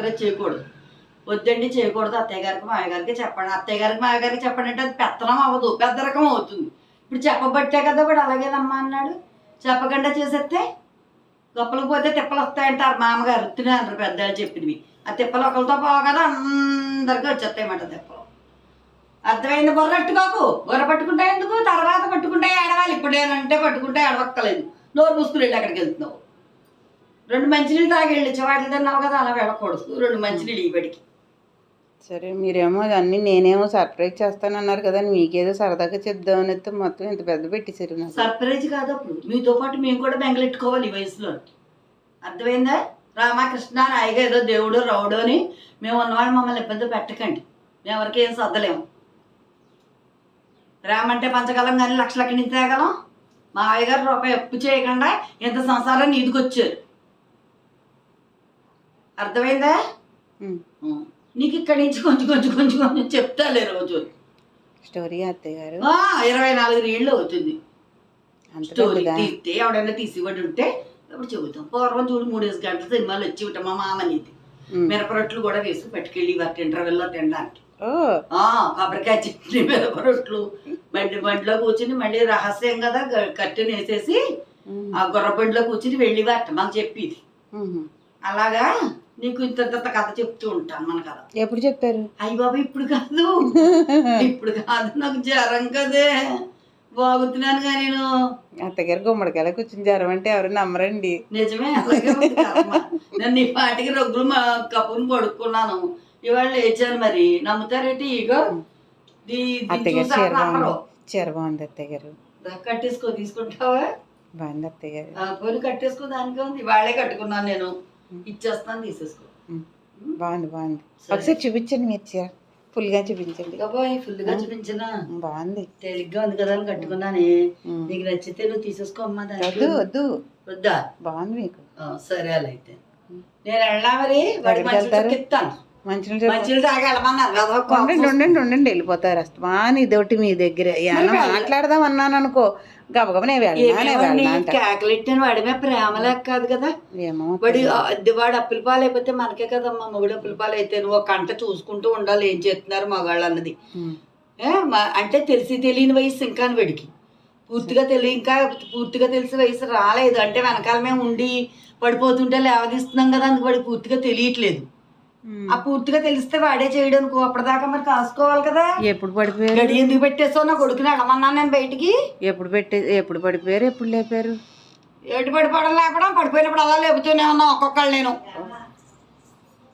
Surprise చేయకూడదు. వద్దండి చేయకూడదు, అత్తయ్య గారికి మామయ్య గారికి చెప్పండి. అత్తయ్య గారికి మామయ్య గారికి చెప్పండి అంటే అది పెత్తనం అవ్వదు, పెద్దరకం అవుతుంది. ఇప్పుడు చెప్పబట్టే కదా వాడు అలాగేనమ్మా అన్నాడు. చెప్పకుండా చేసేస్తే గొప్పలకు పోతే తిప్పలు వస్తాయంటారు మామగారు, తిన్నారు పెద్దలు చెప్పినవి. ఆ తిప్పలు ఒకరితో పోవు కదా, అందరికీ వచ్చేస్తాయన్నమాట తిప్పలు. అర్థమైంది? బొర్రట్టుకోకు. బొర్ర పట్టుకుంటే ఎందుకు, తర్వాత పట్టుకుంటే ఏడవాలి. ఇప్పుడు నేనంటే పట్టుకుంటే ఏడవక్కలేదు, నోరు మూసుకుని వెళ్ళి అక్కడికి వెళ్తున్నావు. 2 మంచినీళ్ళు తాగి వెళ్ళి వాటిని తిన్నావు కదా, అలా వెళ్ళకూడదు. 2 మంచినీళ్ళు ఇప్పటికి. సరే, మీరేమో అన్నీ నేనేమో సర్ప్రైజ్ చేస్తానన్నారు కదా, మీకేదో సరదాగా చెప్దామని అయితే మొత్తం ఇంత పెద్ద పెట్టేశారు. సర్ప్రైజ్ కాదు, అప్పుడు మీతో పాటు మేము కూడా బెంగలెట్టుకోవాలి ఈ వయసులో. అర్థమైందా? రామకృష్ణ నాయగా ఏదో దేవుడు రౌడు అని మేము ఉన్నవాళ్ళు మమ్మల్ని ఇబ్బంది పెట్టకండి. మేము ఎవరికి ఏం సర్దలేము. రామంటే పంచగలం కానీ లక్షలకి నుంచి తేగలం. మా అయ్యగారు రూపాయి అప్పు చేయకుండా ఎంత సంసారాన్ని ఈదుకొచ్చారు. అర్థమైందా? నీకు ఇక్కడి నుంచి కొంచెం కొంచెం కొంచెం కొంచెం చెప్తాలే రోజు స్టోరీ. అత్తయ్య గారు 24 ఏళ్ళు అవుతుంది స్టోరీ తీస్తే. ఎవడైనా తీసివ్వడు ఉంటే ఇప్పుడు చెబుతాం. పూర్వం చూడు 3 గంటల సినిమాలు వచ్చి ఉంటాం. మా మామనిది మిరపరొట్లు కూడా వేసి పట్టుకెళ్ళి వాటి ఇంటర్వెల్లో తినడానికి. కొబ్బరికాయ చట్నీ, మిరపరొట్లు బండిలో కూర్చుని మళ్ళీ రహస్యం కదా కట్టెని వేసేసి ఆ గుర్రబండిలో కూర్చుని వెళ్ళి వాట మాకు చెప్పేది. అలాగా నీకు ఇంత కథ చెప్తూ ఉంటాను మన కథ. ఎప్పుడు చెప్పారు? అయ్యి బాబు ఇప్పుడు కాదు, ఇప్పుడు కాదు, నాకు జ్వరం కదే, బాగుతున్నానుగా నేను. అత్తగారు గుమ్మడికాయలు కూర్చుని జ్వరం అంటే ఎవరు నమ్మరండి. నిజమే, అలాగే నేను ఈ పాటికి రొగ్గులు కప్పుని పడుకున్నాను, ఇవాళ లేచాను. మరి నమ్ముతారేంటి? ఇగో చీర బాగుంది అత్తయ్య గారు. కట్టేసుకో, తీసుకుంటావా? బాగుంది అత్తయ్య గారు. పోనీ కట్టేసుకో, దానికే ఉంది. వాళ్ళే కట్టుకున్నాను నేను, ఇచ్చేస్తాను, తీసేసుకో. బాగుంది బాగుంది. ఒకసారి చూపించండి మీరు చీర, ఫుల్గా చూపించండి. ఫుల్గా చూపించినా బాగుంది, తేలిగ్గా ఉంది కదా అని కట్టుకున్నానే. నీకు నచ్చితే నువ్వు తీసేసుకో అమ్మా. వద్దు వద్దు, వద్దా? బాగుంది మీకు. సరే అలా అయితే నేను వెళ్ళా. మరి ఇస్తాను, మంచినీళ్ళు తాగి వెళ్ళమన్నారు. ఉండండి వెళ్ళిపోతారు. అస్తమాని ఇదొకటి మీ దగ్గర మాట్లాడదాం అన్నాను అనుకో, గబగబా కేకలెట్టాను. వాడి మీద ప్రేమ లేక కాదు కదా, వాడు అప్పుల పాలు అయిపోతే మనకే కదమ్మా. మొగుడు అప్పుల పాలు అయితే నువ్వు ఒక గంట చూసుకుంటూ ఉండాలి ఏం చేస్తున్నారు మగాళ్ళు అన్నది. అంటే తెలిసి తెలియని వయసు ఇంకా వాడికి పూర్తిగా తెలిసి వయసు రాలేదు. అంటే వెనకాల మేము ఉండి పడిపోతుంటే లేవదీస్తున్నాం కదా, అందుకు వాడికి పూర్తిగా తెలియట్లేదు. ఆ పూర్తిగా తెలిస్తే వాడే చేయడానికి అప్పటిదాకా మరి కాసుకోవాలి కదా. ఎప్పుడు పడిపోయారు? గడి ఎందుకు పెట్టేసావు? నా కొడుకుని అడమన్నాను నేను బయటికి. ఎప్పుడు పడిపోయారు? ఎప్పుడు లేపారు? ఏటు పడిపోవడం లేపడం, పడిపోయినప్పుడు అలా లేపుతూనే ఉన్నా ఒక్కొక్కళ్ళు నేను.